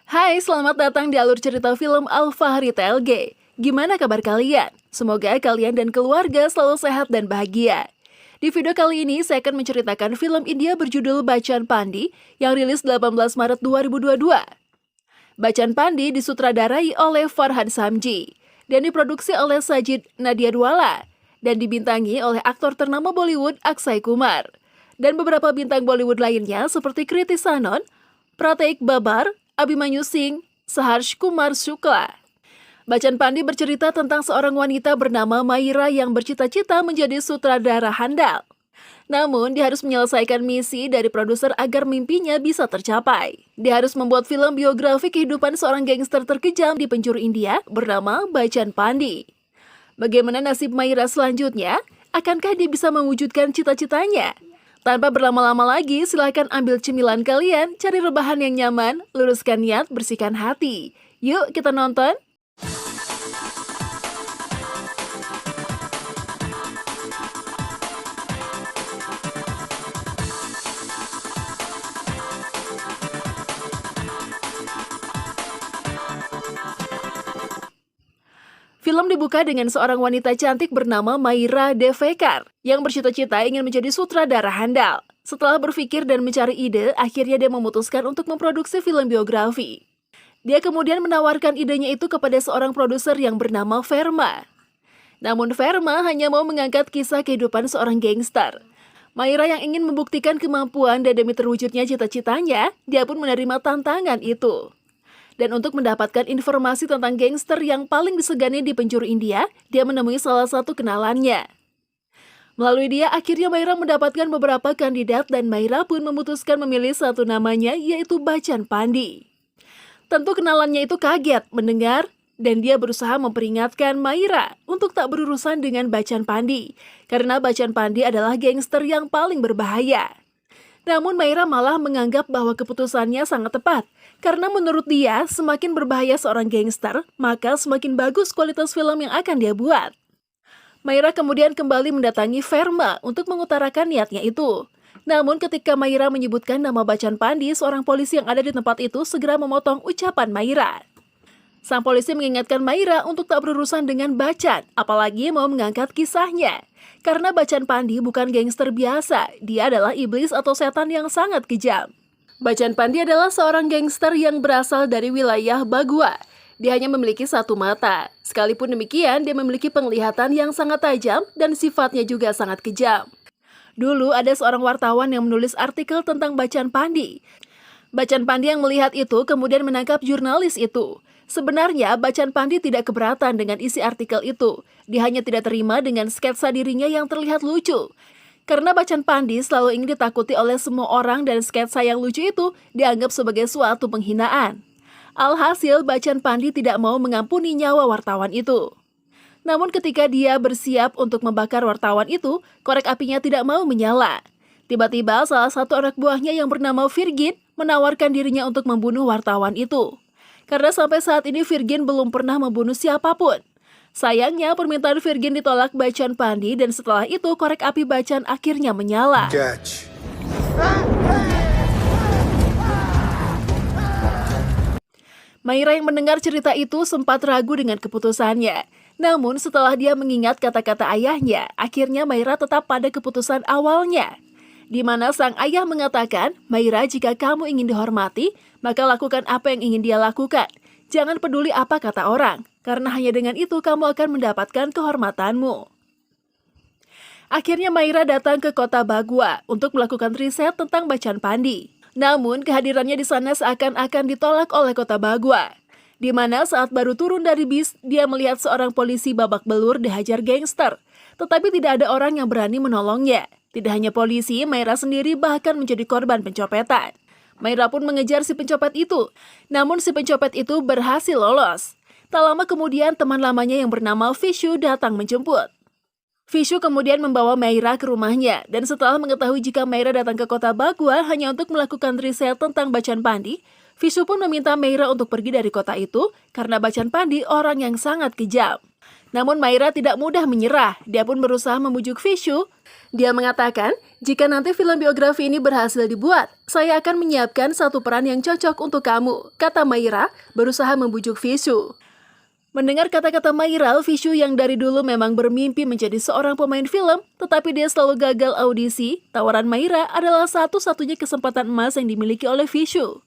Hai, selamat datang di alur cerita film Al-Fahri TLG. Gimana kabar kalian? Semoga kalian dan keluarga selalu sehat dan bahagia. Di video kali ini, saya akan menceritakan film India berjudul Bachchan Pandi yang rilis 18 Maret 2022. Bachchan Pandi disutradarai oleh Farhad Samji dan diproduksi oleh Sajid Nadiadwala dan dibintangi oleh aktor ternama Bollywood Akshay Kumar dan beberapa bintang Bollywood lainnya seperti Kriti Sanon, Prateik Babar, Abhimanyu Singh, Saharsh Kumar Shukla. Bachchan Pandi bercerita tentang seorang wanita bernama Maira yang bercita-cita menjadi sutradara handal. Namun, dia harus menyelesaikan misi dari produser agar mimpinya bisa tercapai. Dia harus membuat film biografi kehidupan seorang gangster terkejam di penjuru India bernama Bachchan Pandi. Bagaimana nasib Maira selanjutnya? Akankah dia bisa mewujudkan cita-citanya? Tanpa berlama-lama lagi, silahkan ambil cemilan kalian, cari rebahan yang nyaman, luruskan niat, bersihkan hati. Yuk kita nonton! Film dibuka dengan seorang wanita cantik bernama Maira Devekar yang bercita-cita ingin menjadi sutradara handal. Setelah berpikir dan mencari ide, akhirnya dia memutuskan untuk memproduksi film biografi. Dia kemudian menawarkan idenya itu kepada seorang produser yang bernama Verma. Namun Verma hanya mau mengangkat kisah kehidupan seorang gangster. Maira yang ingin membuktikan kemampuan dan demi terwujudnya cita-citanya, dia pun menerima tantangan itu. Dan untuk mendapatkan informasi tentang gangster yang paling disegani di penjuru India, dia menemui salah satu kenalannya. Melalui dia, akhirnya Maira mendapatkan beberapa kandidat dan Maira pun memutuskan memilih satu namanya, yaitu Bachchan Pandi. Tentu kenalannya itu kaget mendengar dan dia berusaha memperingatkan Maira untuk tak berurusan dengan Bachchan Pandi, karena Bachchan Pandi adalah gangster yang paling berbahaya. Namun Maira malah menganggap bahwa keputusannya sangat tepat, karena menurut dia semakin berbahaya seorang gangster, maka semakin bagus kualitas film yang akan dia buat. Maira kemudian kembali mendatangi Verma untuk mengutarakan niatnya itu. Namun ketika Maira menyebutkan nama Bachchan Pandi, seorang polisi yang ada di tempat itu segera memotong ucapan Maira. Sang polisi mengingatkan Maira untuk tak berurusan dengan Bachchan, apalagi mau mengangkat kisahnya. Karena Bachchan Pandi bukan gangster biasa, dia adalah iblis atau setan yang sangat kejam. Bachchan Pandi adalah seorang gangster yang berasal dari wilayah Bagua. Dia hanya memiliki satu mata. Sekalipun demikian, dia memiliki penglihatan yang sangat tajam dan sifatnya juga sangat kejam. Dulu ada seorang wartawan yang menulis artikel tentang Bachchan Pandi. Bachchan Pandi yang melihat itu kemudian menangkap jurnalis itu. Sebenarnya, Bachchan Pandi tidak keberatan dengan isi artikel itu. Dia hanya tidak terima dengan sketsa dirinya yang terlihat lucu. Karena Bachchan Pandi selalu ingin ditakuti oleh semua orang dan sketsa yang lucu itu dianggap sebagai suatu penghinaan. Alhasil, Bachchan Pandi tidak mau mengampuni nyawa wartawan itu. Namun ketika dia bersiap untuk membakar wartawan itu, korek apinya tidak mau menyala. Tiba-tiba salah satu anak buahnya yang bernama Virgin menawarkan dirinya untuk membunuh wartawan itu. Karena sampai saat ini Virgin belum pernah membunuh siapapun. Sayangnya permintaan Virgin ditolak Bachchan Pandi dan setelah itu korek api Bachchan akhirnya menyala. Catch. Maira yang mendengar cerita itu sempat ragu dengan keputusannya. Namun setelah dia mengingat kata-kata ayahnya, akhirnya Maira tetap pada keputusan awalnya. Di mana sang ayah mengatakan, Maira, jika kamu ingin dihormati, maka lakukan apa yang ingin dia lakukan. Jangan peduli apa kata orang, karena hanya dengan itu kamu akan mendapatkan kehormatanmu. Akhirnya Maira datang ke kota Bagua untuk melakukan riset tentang Bachchan Pandi. Namun kehadirannya di sana seakan-akan ditolak oleh kota Bagua. Di mana saat baru turun dari bis, dia melihat seorang polisi babak belur dihajar gangster. Tetapi tidak ada orang yang berani menolongnya. Tidak hanya polisi, Maira sendiri bahkan menjadi korban pencopetan. Maira pun mengejar si pencopet itu. Namun si pencopet itu berhasil lolos. Tak lama kemudian teman lamanya yang bernama Vishu datang menjemput. Vishu kemudian membawa Maira ke rumahnya. Dan setelah mengetahui jika Maira datang ke kota Bagua hanya untuk melakukan riset tentang Bachchan Pandi, Vishu pun meminta Maira untuk pergi dari kota itu karena Bachchan Pandi orang yang sangat kejam. Namun Maira tidak mudah menyerah, dia pun berusaha membujuk Vishu. Dia mengatakan, jika nanti film biografi ini berhasil dibuat, saya akan menyiapkan satu peran yang cocok untuk kamu, kata Maira, berusaha membujuk Vishu. Mendengar kata-kata Maira, Vishu yang dari dulu memang bermimpi menjadi seorang pemain film, tetapi dia selalu gagal audisi, tawaran Maira adalah satu-satunya kesempatan emas yang dimiliki oleh Vishu.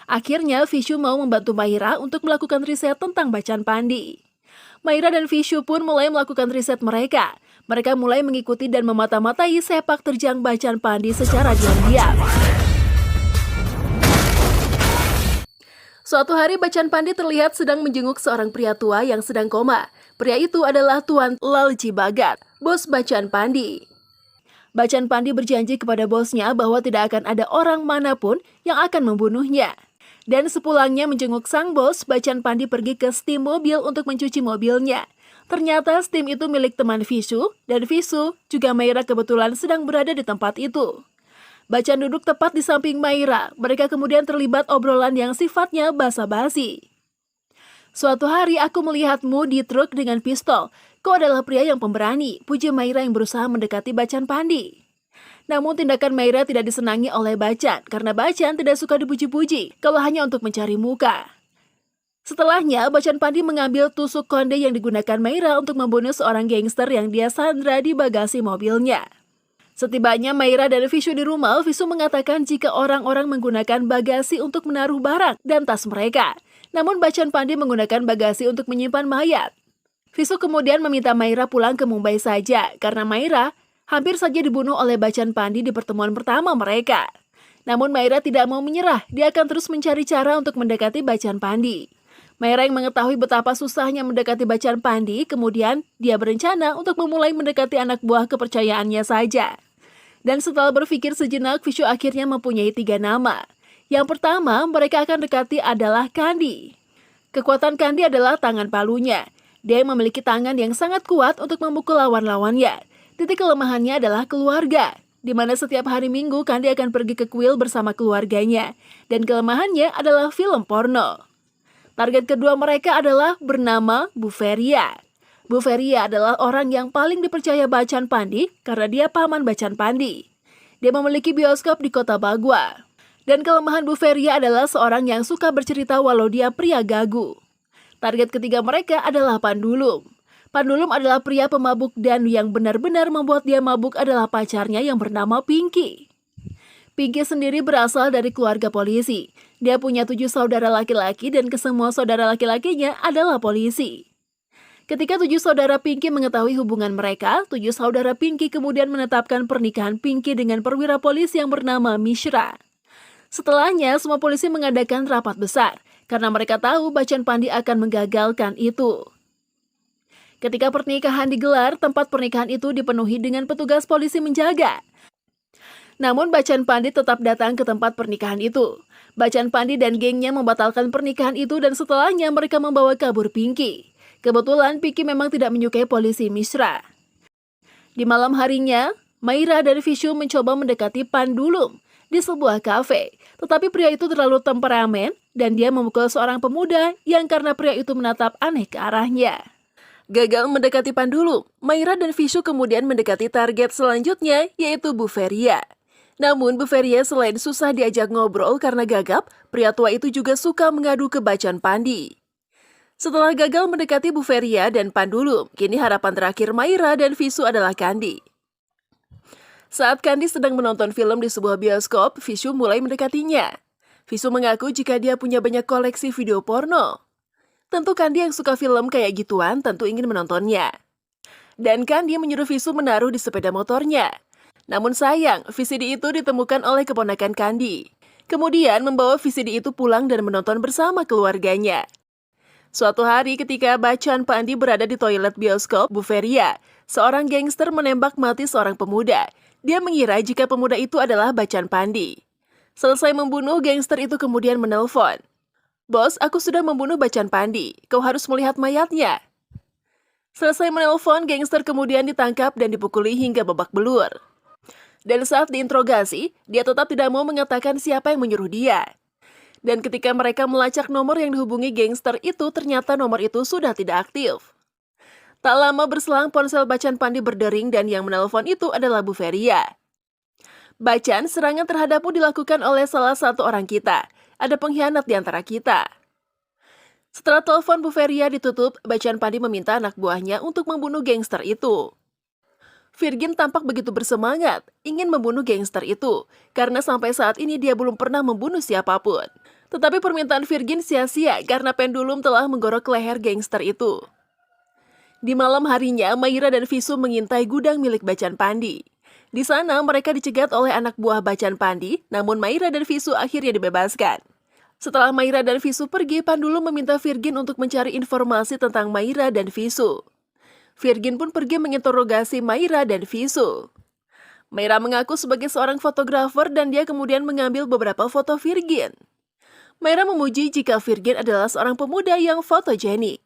Akhirnya, Vishu mau membantu Maira untuk melakukan riset tentang Bachchan Pandey. Maira dan Vishu pun mulai melakukan riset mereka. Mereka mulai mengikuti dan memata-matai sepak terjang Bachchan Pandey secara diam-diam. Suatu hari Bachchan Pandey terlihat sedang menjenguk seorang pria tua yang sedang koma. Pria itu adalah Tuan Lalji Bhagat, bos Bachchan Pandey. Bachchan Pandey berjanji kepada bosnya bahwa tidak akan ada orang manapun yang akan membunuhnya. Dan sepulangnya menjenguk sang bos, Bachchan Pandey pergi ke steam mobil untuk mencuci mobilnya. Ternyata steam itu milik teman Vishu, dan Vishu juga Maira kebetulan sedang berada di tempat itu. Bachchan duduk tepat di samping Maira. Mereka kemudian terlibat obrolan yang sifatnya basa-basi. Suatu hari aku melihatmu di truk dengan pistol. Kau adalah pria yang pemberani, puji Maira yang berusaha mendekati Bachchan Pandey. Namun tindakan Maira tidak disenangi oleh Bachchan karena Bachchan tidak suka dipuji-puji kalau hanya untuk mencari muka. Setelahnya, Bachchan Pandey mengambil tusuk konde yang digunakan Maira untuk membunuh seorang gangster yang dia sandra di bagasi mobilnya. Setibanya Maira dan Vishu di rumah, Vishu mengatakan jika orang-orang menggunakan bagasi untuk menaruh barang dan tas mereka. Namun Bachchan Pandey menggunakan bagasi untuk menyimpan mayat. Vishu kemudian meminta Maira pulang ke Mumbai saja karena Maira hampir saja dibunuh oleh Bachchan Pandey di pertemuan pertama mereka. Namun Maira tidak mau menyerah, dia akan terus mencari cara untuk mendekati Bachchan Pandey. Maira yang mengetahui betapa susahnya mendekati Bachchan Pandey, kemudian dia berencana untuk memulai mendekati anak buah kepercayaannya saja. Dan setelah berpikir sejenak, Vishu akhirnya mempunyai 3 nama. Yang pertama, mereka akan dekati adalah Kandi. Kekuatan Kandi adalah tangan palunya. Dia memiliki tangan yang sangat kuat untuk memukul lawan-lawannya. Titik kelemahannya adalah keluarga, di mana setiap hari Minggu Kandi akan pergi ke kuil bersama keluarganya. Dan kelemahannya adalah film porno. Target kedua mereka adalah bernama Buveria. Buveria adalah orang yang paling dipercaya Bachchan Pandey karena dia paman Bachchan Pandey. Dia memiliki bioskop di kota Bagua. Dan kelemahan Buveria adalah seorang yang suka bercerita walau dia pria gagu. Target ketiga mereka adalah Pandulum. Pandulum adalah pria pemabuk dan yang benar-benar membuat dia mabuk adalah pacarnya yang bernama Pinky. Pinky sendiri berasal dari keluarga polisi. Dia punya 7 saudara laki-laki dan kesemua saudara laki-lakinya adalah polisi. Ketika 7 saudara Pinky mengetahui hubungan mereka, 7 saudara Pinky kemudian menetapkan pernikahan Pinky dengan perwira polisi yang bernama Mishra. Setelahnya, semua polisi mengadakan rapat besar karena mereka tahu Bachchan Pandey akan menggagalkan itu. Ketika pernikahan digelar, tempat pernikahan itu dipenuhi dengan petugas polisi menjaga. Namun Bachchan Pandey tetap datang ke tempat pernikahan itu. Bachchan Pandey dan gengnya membatalkan pernikahan itu dan setelahnya mereka membawa kabur Pinky. Kebetulan Pinky memang tidak menyukai polisi Mishra. Di malam harinya, Maira dan Vishu mencoba mendekati Pandulum di sebuah kafe. Tetapi pria itu terlalu temperamen dan dia memukul seorang pemuda yang karena pria itu menatap aneh ke arahnya. Gagal mendekati Pandulum, Maira dan Vishu kemudian mendekati target selanjutnya yaitu Buveria. Namun Buveria selain susah diajak ngobrol karena gagap, pria tua itu juga suka mengadu ke Bachchan Pandey. Setelah gagal mendekati Buveria dan Pandulum, kini harapan terakhir Maira dan Vishu adalah Kandi. Saat Kandi sedang menonton film di sebuah bioskop, Vishu mulai mendekatinya. Vishu mengaku jika dia punya banyak koleksi video porno. Tentu Kandi yang suka film kayak gituan tentu ingin menontonnya. Dan Kandi menyuruh Vishu menaruh di sepeda motornya. Namun sayang, VCD itu ditemukan oleh keponakan Kandi. Kemudian membawa VCD itu pulang dan menonton bersama keluarganya. Suatu hari ketika Bachchan Pandey berada di toilet bioskop Buveria, seorang gangster menembak mati seorang pemuda. Dia mengira jika pemuda itu adalah Bachchan Pandey. Selesai membunuh, gangster itu kemudian menelpon. "Bos, aku sudah membunuh Bachchan Pandey. Kau harus melihat mayatnya." Selesai menelpon, gangster kemudian ditangkap dan dipukuli hingga babak belur. Dan saat diinterogasi, dia tetap tidak mau mengatakan siapa yang menyuruh dia. Dan ketika mereka melacak nomor yang dihubungi gangster itu, ternyata nomor itu sudah tidak aktif. Tak lama berselang ponsel Bachchan Pandi berdering dan yang menelpon itu adalah Bu Feria. "Bachchan, serangan terhadapmu dilakukan oleh salah satu orang kita. Ada pengkhianat di antara kita." Setelah telepon Bu Feria ditutup, Bachchan Pandi meminta anak buahnya untuk membunuh gangster itu. Virgin tampak begitu bersemangat, ingin membunuh gangster itu, karena sampai saat ini dia belum pernah membunuh siapapun. Tetapi permintaan Virgin sia-sia karena pendulum telah menggorok leher gangster itu. Di malam harinya, Maira dan Visu mengintai gudang milik Bachchan Pandi. Di sana, mereka dicegat oleh anak buah Bachchan Pandi, namun Maira dan Visu akhirnya dibebaskan. Setelah Maira dan Visu pergi, Pandulum meminta Virgin untuk mencari informasi tentang Maira dan Visu. Virgin pun pergi menginterogasi Maira dan Visu. Maira mengaku sebagai seorang fotografer dan dia kemudian mengambil beberapa foto Virgin. Maira memuji jika Virgin adalah seorang pemuda yang fotogenik.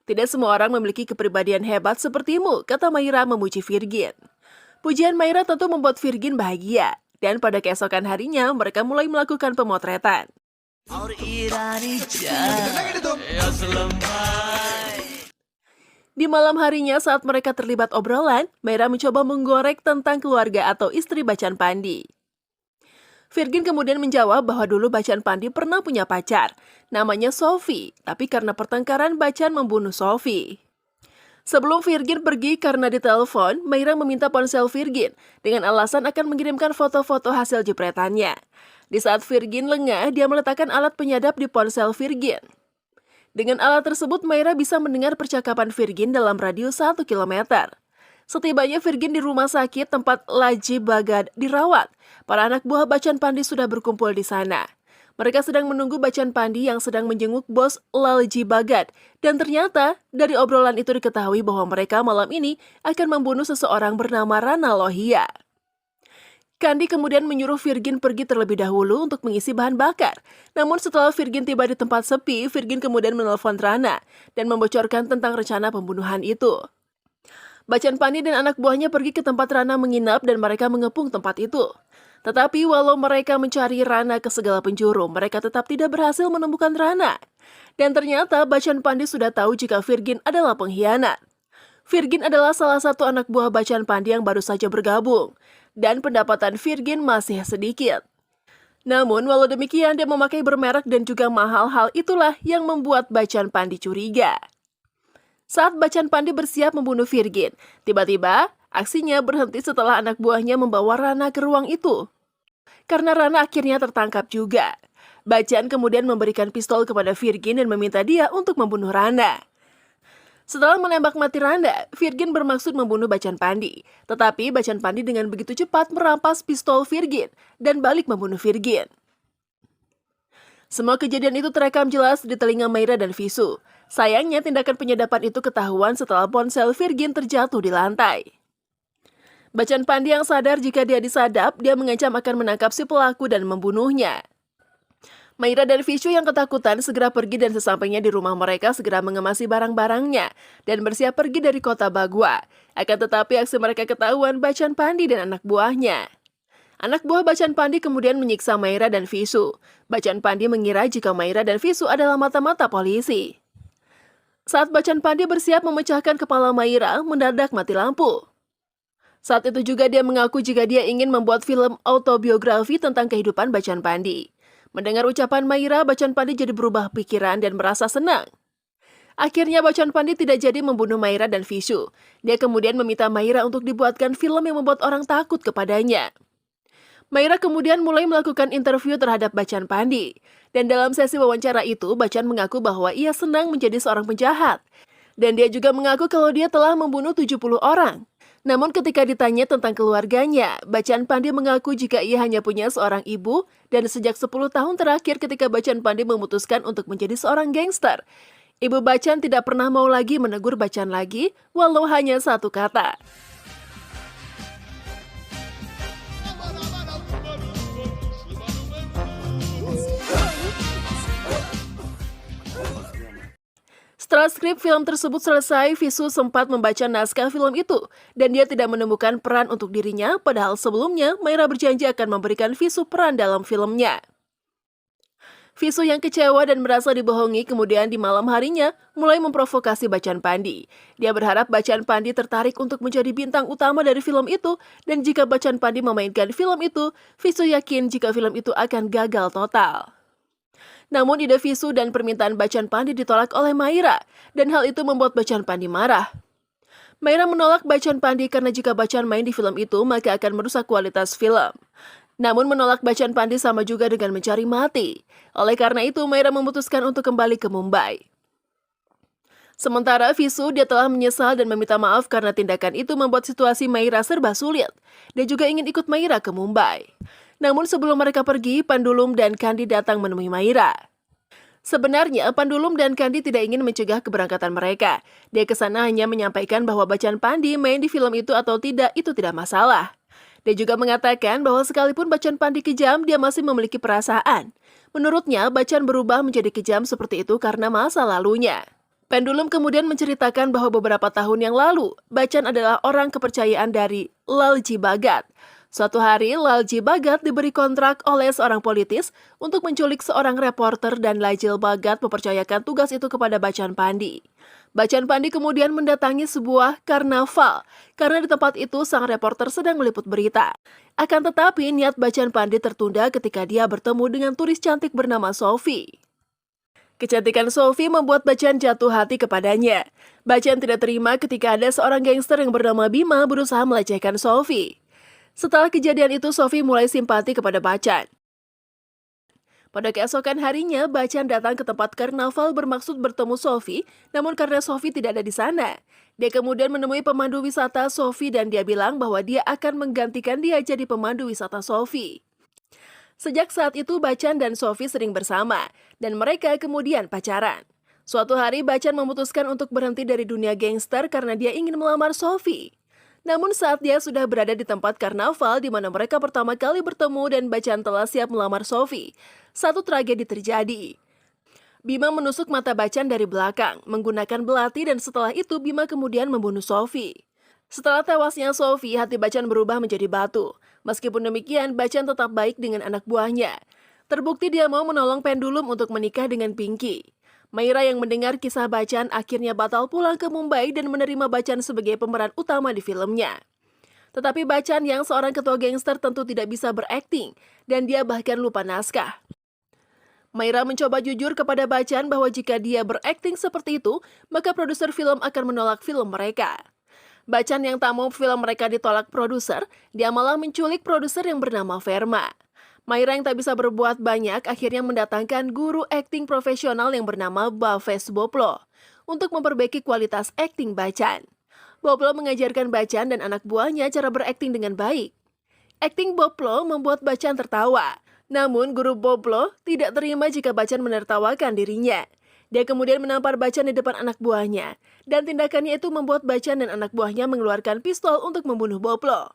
"Tidak semua orang memiliki kepribadian hebat sepertimu," kata Maira memuji Virgin. Pujian Maira tentu membuat Virgin bahagia, dan pada keesokan harinya mereka mulai melakukan pemotretan. Di malam harinya saat mereka terlibat obrolan, Maira mencoba menggorek tentang keluarga atau istri Bachchan Pandi. Virgin kemudian menjawab bahwa dulu Bachchan Pandi pernah punya pacar, namanya Sophie, tapi karena pertengkaran Bachchan membunuh Sophie. Sebelum Virgin pergi karena ditelepon, Maira meminta ponsel Virgin dengan alasan akan mengirimkan foto-foto hasil jepretannya. Di saat Virgin lengah, dia meletakkan alat penyadap di ponsel Virgin. Dengan alat tersebut, Maira bisa mendengar percakapan Virgin dalam radius 1 km. Setibanya Virgin di rumah sakit tempat Lalji Bhagat dirawat, para anak buah Bachchan Pandi sudah berkumpul di sana. Mereka sedang menunggu Bachchan Pandi yang sedang menjenguk bos Lalji Bhagat. Dan ternyata, dari obrolan itu diketahui bahwa mereka malam ini akan membunuh seseorang bernama Rana Lohia. Kandi kemudian menyuruh Virgin pergi terlebih dahulu untuk mengisi bahan bakar. Namun setelah Virgin tiba di tempat sepi, Virgin kemudian menelpon Rana dan membocorkan tentang rencana pembunuhan itu. Bachchan Pandi dan anak buahnya pergi ke tempat Rana menginap dan mereka mengepung tempat itu. Tetapi walau mereka mencari Rana ke segala penjuru, mereka tetap tidak berhasil menemukan Rana. Dan ternyata Bachchan Pandi sudah tahu jika Virgin adalah pengkhianat. Virgin adalah salah satu anak buah Bachchan Pandi yang baru saja bergabung. Dan pendapatan Virgin masih sedikit. Namun walau demikian dia memakai bermerek dan juga mahal, hal itulah yang membuat Bachchan Pandi curiga. Saat Bachchan Pandi bersiap membunuh Virgin, tiba-tiba aksinya berhenti setelah anak buahnya membawa Rana ke ruang itu. Karena Rana akhirnya tertangkap juga. Bachchan kemudian memberikan pistol kepada Virgin dan meminta dia untuk membunuh Rana. Setelah menembak mati Rana, Virgin bermaksud membunuh Bachchan Pandi. Tetapi Bachchan Pandi dengan begitu cepat merampas pistol Virgin dan balik membunuh Virgin. Semua kejadian itu terekam jelas di telinga Maira dan Visu. Sayangnya tindakan penyadapan itu ketahuan setelah ponsel Virgin terjatuh di lantai. Bachchan Pandi yang sadar jika dia disadap, dia mengancam akan menangkap si pelaku dan membunuhnya. Maira dan Visu yang ketakutan segera pergi dan sesampainya di rumah mereka segera mengemasi barang-barangnya dan bersiap pergi dari kota Bagua. Akan tetapi aksi mereka ketahuan Bachchan Pandi dan anak buahnya. Anak buah Bachchan Pandi kemudian menyiksa Maira dan Visu. Bachchan Pandi mengira jika Maira dan Visu adalah mata-mata polisi. Saat Bachchan Pandi bersiap memecahkan kepala Maira, mendadak mati lampu. Saat itu juga dia mengaku jika dia ingin membuat film autobiografi tentang kehidupan Bachchan Pandi. Mendengar ucapan Maira, Bachchan Pandi jadi berubah pikiran dan merasa senang. Akhirnya Bachchan Pandi tidak jadi membunuh Maira dan Visu. Dia kemudian meminta Maira untuk dibuatkan film yang membuat orang takut kepadanya. Maira kemudian mulai melakukan interview terhadap Bachchan Pandi. Dan dalam sesi wawancara itu, Bachchan mengaku bahwa ia senang menjadi seorang penjahat. Dan dia juga mengaku kalau dia telah membunuh 70 orang. Namun ketika ditanya tentang keluarganya, Bachchan Pandi mengaku jika ia hanya punya seorang ibu dan sejak 10 tahun terakhir ketika Bachchan Pandi memutuskan untuk menjadi seorang gangster, ibu Bachchan tidak pernah mau lagi menegur Bachchan lagi, walau hanya satu kata. Setelah skrip film tersebut selesai, Visu sempat membaca naskah film itu, dan dia tidak menemukan peran untuk dirinya, padahal sebelumnya Maira berjanji akan memberikan Visu peran dalam filmnya. Visu yang kecewa dan merasa dibohongi kemudian di malam harinya mulai memprovokasi Bachchan Pandey. Dia berharap Bachchan Pandey tertarik untuk menjadi bintang utama dari film itu, dan jika Bachchan Pandey memainkan film itu, Visu yakin jika film itu akan gagal total. Namun ide Visu dan permintaan Bachchan Pandey ditolak oleh Maira, dan hal itu membuat Bachchan Pandey marah. Maira menolak Bachchan Pandey karena jika Bachchan main di film itu maka akan merusak kualitas film. Namun menolak Bachchan Pandey sama juga dengan mencari mati. Oleh karena itu, Maira memutuskan untuk kembali ke Mumbai. Sementara Visu, dia telah menyesal dan meminta maaf karena tindakan itu membuat situasi Maira serba sulit. Dia juga ingin ikut Maira ke Mumbai. Namun sebelum mereka pergi, Pandulum dan Kandi datang menemui Maira. Sebenarnya, Pandulum dan Kandi tidak ingin mencegah keberangkatan mereka. Dia kesana hanya menyampaikan bahwa Bachchan Pandey main di film itu atau tidak, itu tidak masalah. Dia juga mengatakan bahwa sekalipun Bachchan Pandey kejam, dia masih memiliki perasaan. Menurutnya, Bachchan berubah menjadi kejam seperti itu karena masa lalunya. Pendulum kemudian menceritakan bahwa beberapa tahun yang lalu, Bachchan adalah orang kepercayaan dari Lalji Bhagat. Suatu hari, Lalji Bhagat diberi kontrak oleh seorang politis untuk menculik seorang reporter dan Lalji Bhagat mempercayakan tugas itu kepada Bachchan Pandey. Bachchan Pandey kemudian mendatangi sebuah karnaval karena di tempat itu sang reporter sedang meliput berita. Akan tetapi niat Bachchan Pandey tertunda ketika dia bertemu dengan turis cantik bernama Sophie. Kecantikan Sophie membuat Bachchan jatuh hati kepadanya. Bachchan tidak terima ketika ada seorang gangster yang bernama Bima berusaha melecehkan Sophie. Setelah kejadian itu, Sophie mulai simpati kepada Bachchan. Pada keesokan harinya, Bachchan datang ke tempat karnaval bermaksud bertemu Sophie, namun karena Sophie tidak ada di sana. Dia kemudian menemui pemandu wisata Sophie dan dia bilang bahwa dia akan menggantikan dia jadi pemandu wisata Sophie. Sejak saat itu, Bachchan dan Sophie sering bersama, dan mereka kemudian pacaran. Suatu hari, Bachchan memutuskan untuk berhenti dari dunia gangster karena dia ingin melamar Sophie. Namun saat dia sudah berada di tempat karnaval di mana mereka pertama kali bertemu dan Bachchan telah siap melamar Sophie, satu tragedi terjadi. Bima menusuk mata Bachchan dari belakang, menggunakan belati dan setelah itu Bima kemudian membunuh Sophie. Setelah tewasnya Sophie, hati Bachchan berubah menjadi batu. Meskipun demikian, Bachchan tetap baik dengan anak buahnya. Terbukti dia mau menolong Pendulum untuk menikah dengan Pinky. Maira yang mendengar kisah Bachchan akhirnya batal pulang ke Mumbai dan menerima Bachchan sebagai pemeran utama di filmnya. Tetapi Bachchan yang seorang ketua gangster tentu tidak bisa berakting, dan dia bahkan lupa naskah. Maira mencoba jujur kepada Bachchan bahwa jika dia berakting seperti itu, maka produser film akan menolak film mereka. Bachchan yang tak mau film mereka ditolak produser, dia malah menculik produser yang bernama Verma. Maira yang tak bisa berbuat banyak akhirnya mendatangkan guru akting profesional yang bernama Bhavesh Boplo untuk memperbaiki kualitas akting Bachchan. Boplo mengajarkan Bachchan dan anak buahnya cara berakting dengan baik. Akting Boplo membuat Bachchan tertawa. Namun guru Boplo tidak terima jika Bachchan menertawakan dirinya. Dia kemudian menampar Bachchan di depan anak buahnya, dan tindakannya itu membuat Bachchan dan anak buahnya mengeluarkan pistol untuk membunuh Boplo.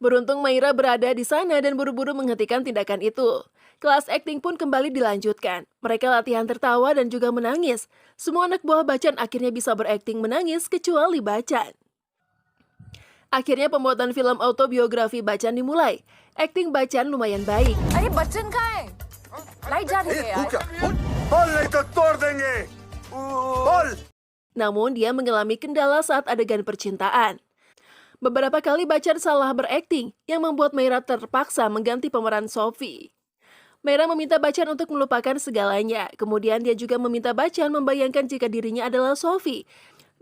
Beruntung Maira berada di sana dan buru-buru menghentikan tindakan itu. Kelas akting pun kembali dilanjutkan. Mereka latihan tertawa dan juga menangis. Semua anak buah Bachchan akhirnya bisa berakting menangis kecuali Bachchan. Akhirnya pembuatan film autobiografi Bachchan dimulai. Akting Bachchan lumayan baik. अरे बच्चन कहाँ है? लाइट जा रही है यार। बोल नहीं तो तोड़ देंगे बोल। Namun dia mengalami kendala saat adegan percintaan. Beberapa kali Bachchan salah berakting yang membuat Maira terpaksa mengganti pemeran Sophie. Maira meminta Bachchan untuk melupakan segalanya. Kemudian dia juga meminta Bachchan membayangkan jika dirinya adalah Sophie.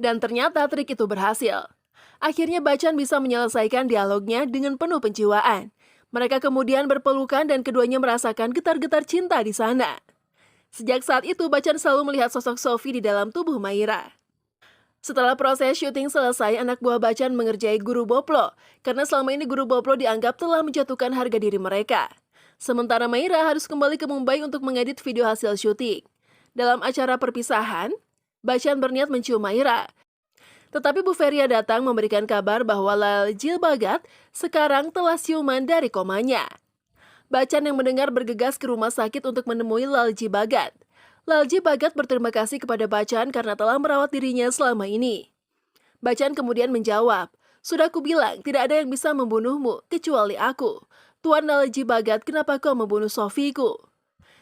Dan ternyata trik itu berhasil. Akhirnya Bachchan bisa menyelesaikan dialognya dengan penuh penjiwaan. Mereka kemudian berpelukan dan keduanya merasakan getar-getar cinta di sana. Sejak saat itu Bachchan selalu melihat sosok Sophie di dalam tubuh Maira. Setelah proses syuting selesai, anak buah Bachchan mengerjai guru Boplo, karena selama ini guru Boplo dianggap telah menjatuhkan harga diri mereka. Sementara Maira harus kembali ke Mumbai untuk mengedit video hasil syuting. Dalam acara perpisahan, Bachchan berniat mencium Maira. Tetapi Bu Feria datang memberikan kabar bahwa Lalji Bhagat sekarang telah siuman dari komanya. Bachchan yang mendengar bergegas ke rumah sakit untuk menemui Lalji Bhagat. Lalji Bhagat berterima kasih kepada Bachchan karena telah merawat dirinya selama ini. Bachchan kemudian menjawab, "Sudah kubilang, tidak ada yang bisa membunuhmu, kecuali aku. Tuan Lalji Bhagat, kenapa kau membunuh Sophie-ku?"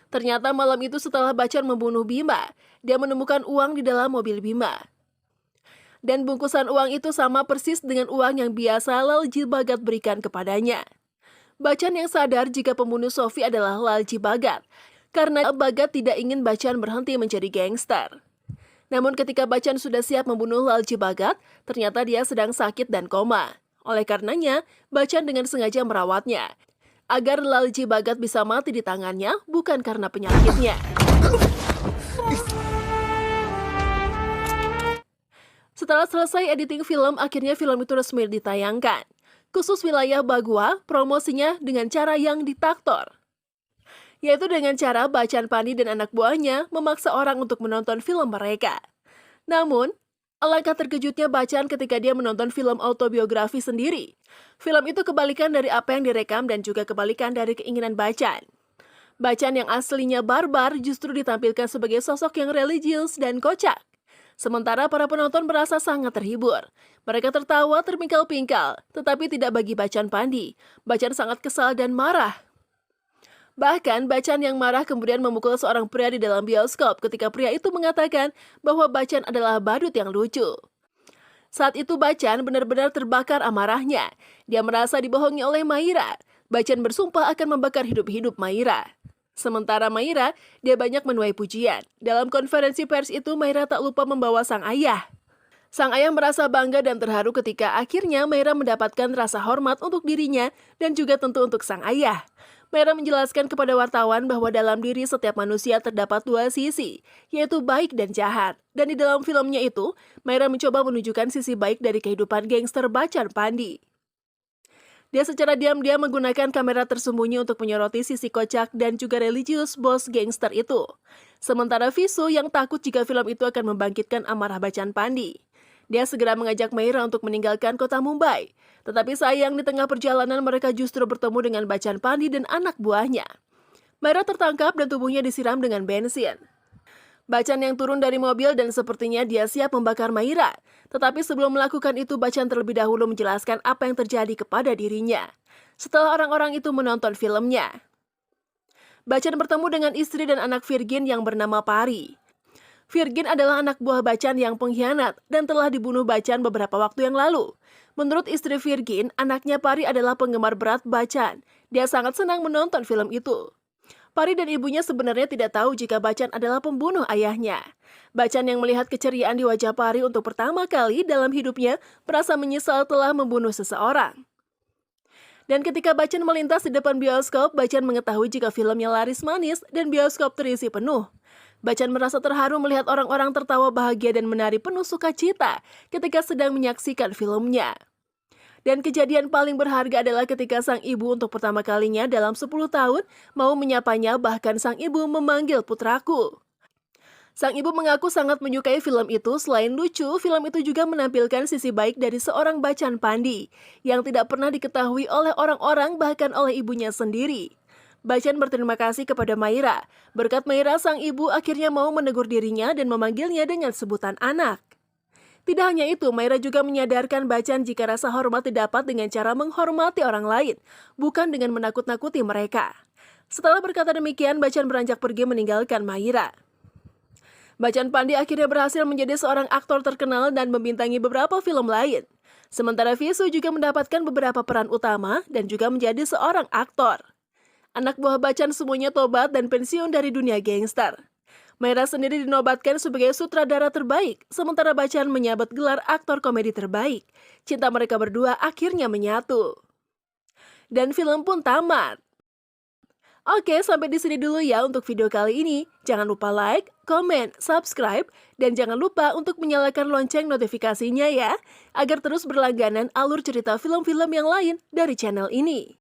Ternyata malam itu setelah Bachchan membunuh Bhima, dia menemukan uang di dalam mobil Bhima. Dan bungkusan uang itu sama persis dengan uang yang biasa Lalji Bhagat berikan kepadanya. Bachchan yang sadar jika pembunuh Sophie adalah Lalji Bhagat, karena Bhagat tidak ingin Bachchan berhenti menjadi gangster. Namun ketika Bachchan sudah siap membunuh Lalji Bhagat, ternyata dia sedang sakit dan koma. Oleh karenanya, Bachchan dengan sengaja merawatnya, agar Lalji Bhagat bisa mati di tangannya, bukan karena penyakitnya. Setelah selesai editing film, akhirnya film itu resmi ditayangkan. Khusus wilayah Bagua, promosinya dengan cara yang diktator, yaitu dengan cara Bachchan Pandey dan anak buahnya memaksa orang untuk menonton film mereka. Namun, alangkah terkejutnya Bachchan ketika dia menonton film autobiografi sendiri. Film itu kebalikan dari apa yang direkam dan juga kebalikan dari keinginan Bachchan. Bachchan yang aslinya barbar justru ditampilkan sebagai sosok yang religius dan kocak. Sementara para penonton merasa sangat terhibur. Mereka tertawa terpingkal-pingkal, tetapi tidak bagi Bachchan Pandey. Bachchan sangat kesal dan marah. Bahkan, Bachchan yang marah kemudian memukul seorang pria di dalam bioskop ketika pria itu mengatakan bahwa Bachchan adalah badut yang lucu. Saat itu Bachchan benar-benar terbakar amarahnya. Dia merasa dibohongi oleh Maira. Bachchan bersumpah akan membakar hidup-hidup Maira. Sementara Maira, dia banyak menuai pujian. Dalam konferensi pers itu, Maira tak lupa membawa sang ayah. Sang ayah merasa bangga dan terharu ketika akhirnya Maira mendapatkan rasa hormat untuk dirinya dan juga tentu untuk sang ayah. Maira menjelaskan kepada wartawan bahwa dalam diri setiap manusia terdapat dua sisi, yaitu baik dan jahat. Dan di dalam filmnya itu, Maira mencoba menunjukkan sisi baik dari kehidupan gangster Bachchan Pandey. Dia secara diam-diam menggunakan kamera tersembunyi untuk menyoroti sisi kocak dan juga religius bos gangster itu. Sementara Visu yang takut jika film itu akan membangkitkan amarah Bachchan Pandey. Dia segera mengajak Maira untuk meninggalkan kota Mumbai. Tetapi sayang di tengah perjalanan mereka justru bertemu dengan Bachchan Pandey dan anak buahnya. Maira tertangkap dan tubuhnya disiram dengan bensin. Bachchan yang turun dari mobil dan sepertinya dia siap membakar Maira. Tetapi sebelum melakukan itu, Bachchan terlebih dahulu menjelaskan apa yang terjadi kepada dirinya. Setelah orang-orang itu menonton filmnya, Bachchan bertemu dengan istri dan anak Virgin yang bernama Pari. Virgin adalah anak buah Bachchan yang pengkhianat dan telah dibunuh Bachchan beberapa waktu yang lalu. Menurut istri Virgin, anaknya Pari adalah penggemar berat Bachchan. Dia sangat senang menonton film itu. Pari dan ibunya sebenarnya tidak tahu jika Bachchan adalah pembunuh ayahnya. Bachchan yang melihat keceriaan di wajah Pari untuk pertama kali dalam hidupnya merasa menyesal telah membunuh seseorang. Dan ketika Bachchan melintas di depan bioskop, Bachchan mengetahui jika filmnya laris manis dan bioskop terisi penuh. Bachchan merasa terharu melihat orang-orang tertawa bahagia dan menari penuh sukacita ketika sedang menyaksikan filmnya. Dan kejadian paling berharga adalah ketika sang ibu untuk pertama kalinya dalam 10 tahun mau menyapanya, bahkan sang ibu memanggil putraku. Sang ibu mengaku sangat menyukai film itu. Selain lucu, film itu juga menampilkan sisi baik dari seorang Bachchan Pandey yang tidak pernah diketahui oleh orang-orang, bahkan oleh ibunya sendiri. Bachchan berterima kasih kepada Maira. Berkat Maira, sang ibu akhirnya mau menegur dirinya dan memanggilnya dengan sebutan anak. Tidak hanya itu, Maira juga menyadarkan Bachchan jika rasa hormat didapat dengan cara menghormati orang lain, bukan dengan menakut-nakuti mereka. Setelah berkata demikian, Bachchan beranjak pergi meninggalkan Maira. Bachchan Pandey akhirnya berhasil menjadi seorang aktor terkenal dan membintangi beberapa film lain. Sementara Visu juga mendapatkan beberapa peran utama dan juga menjadi seorang aktor. Anak buah Bachchan semuanya tobat dan pensiun dari dunia gangster. Maira sendiri dinobatkan sebagai sutradara terbaik, sementara Bachchan menyabet gelar aktor komedi terbaik. Cinta mereka berdua akhirnya menyatu. Dan film pun tamat. Oke, sampai di sini dulu ya untuk video kali ini. Jangan lupa like, komen, subscribe, dan jangan lupa untuk menyalakan lonceng notifikasinya ya, agar terus berlangganan alur cerita film-film yang lain dari channel ini.